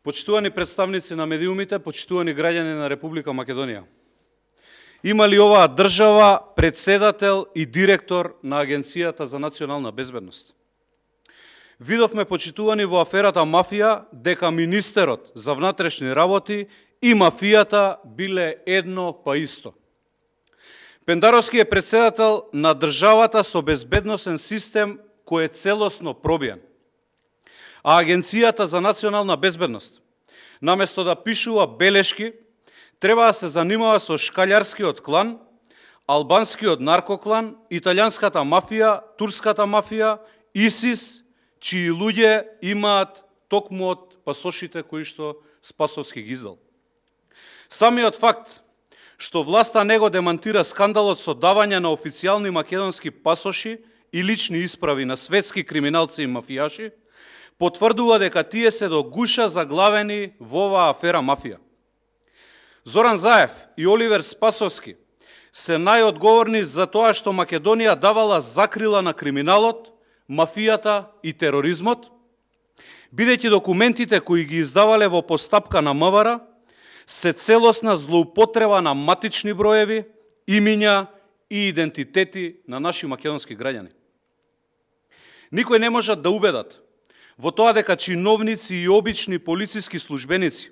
Почитувани представници на медиумите, почитувани граѓани на Република Македонија. Има ли оваа држава председател и директор на Агенцијата за национална безбедност? Видовме, почитувани, во аферата мафија дека министерот за внатрешни работи и мафијата биле едно па исто. Пендаровски е председател на државата со безбедносен систем кој е целосно пробиен. А Агенцијата за национална безбедност, наместо да пишува белешки, треба да се занимава со шкалјарскиот клан, албанскиот наркоклан, италијанската мафија, турската мафија, ИСИС, чии луѓе имаат токму од пасошите кои што Спасовски ги издал. Самиот факт што власта не го демантира скандалот со давање на официјални македонски пасоши и лични исправи на светски криминалци и мафијаши, потврдува дека тие се до гуша заглавени во оваа афера мафија. Зоран Заев и Оливер Спасовски се најодговорни за тоа што Македонија давала закрила на криминалот, мафијата и тероризмот, бидејќи документите кои ги издавале во постапка на МВР се целосна злоупотреба на матични броеви, имиња и идентитети на наши македонски граѓани. Никој не можат да убедат во тоа дека чиновници и обични полициски службеници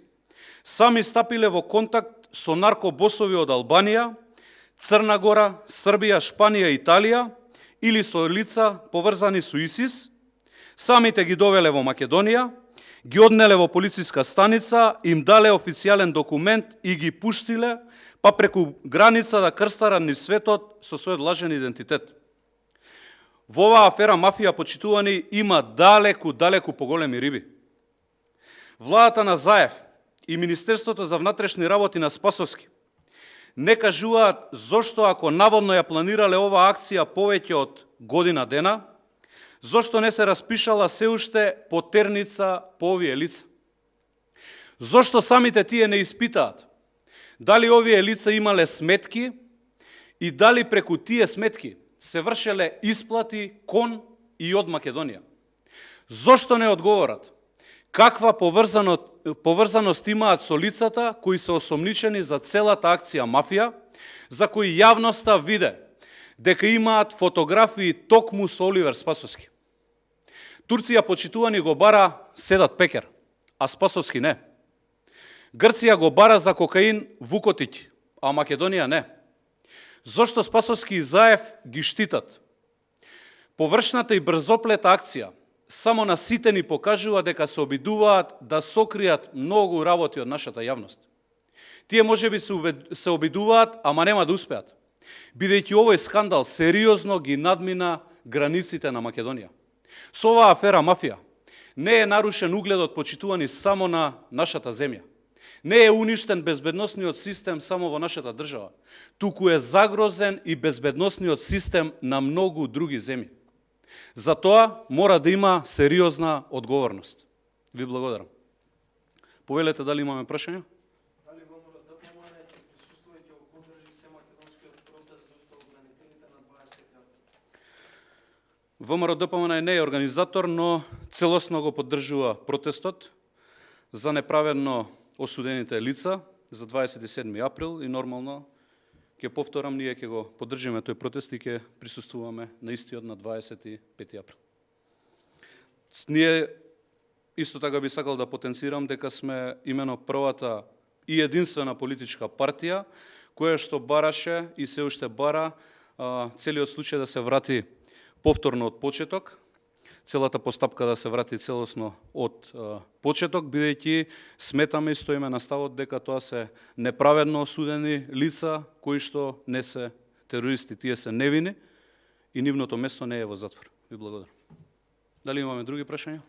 сами стапиле во контакт со наркобосови од Албанија, Црна Гора, Србија, Шпанија, Италија или со лица поврзани со ИСИС, самите ги довеле во Македонија, ги однеле во полициска станица, им дале официјален документ и ги пуштиле, па преку граница да крстарат низ светот со својот лажен идентитет. Во оваа афера мафија, почитувани, има далеку поголеми риби. Владата на Заев и Министерството за внатрешни работи на Спасовски не кажуваат зошто, ако наводно ја планирале оваа акција повеќе од година дена, зошто не се распишала се уште потерница по овие лица. Зошто самите тие не испитаат дали овие лица имале сметки и дали преку тие сметки се вршеле исплати кон и од Македонија. Зошто не одговорат каква поврзаност имаат со лицата кои се осомничени за целата акција мафија, за кои јавноста виде дека имаат фотографии токму со Оливер Спасовски. Турција, почитувани, го бара Седат Пекер, а Спасовски не. Грција го бара за кокаин Вукотиќ, а Македонија не. Зошто Спасовски и Заев ги штитат? Површната и брзоплета акција само на сите ни покажува дека се обидуваат да сокријат многу работи од нашата јавност. Тие можеби се обидуваат, ама нема да успеат, бидејќи овој скандал сериозно ги надмина границите на Македонија. Со оваа афера мафија не е нарушен угледот, почитувани, само на нашата земја. Не е уништен безбедносниот систем само во нашата држава, туку е загрозен и безбедносниот систем на многу други земји. Затоа мора да има сериозна одговорност. Ви благодарам. Повелете, дали имаме прашања? Дали ВМРО ДПМН ќе присуствува и ќе го поддржи сеmakедонскиот протест за организираните на 25 април? ВМРО ДПМН не е организатор, но целосно го поддржува протестот за неправедно осудените лица за 27 април и нормално ќе повторам, ние ќе го поддржиме тој протест и ќе присуствуваме на истиот на 25 април. Ние исто така би сакал да потенцирам дека сме имено првата и единствена политичка партија која што бараше и се уште бара целиот случај да се врати повторно од почеток, целата постапка да се врати целосно од почеток, бидејќи сметаме и стоиме на ставот дека тоа се неправедно осудени лица кои што не се терористи, тие се невини и нивното место не е во затвор. Ви благодарам. Дали имаме други прашања?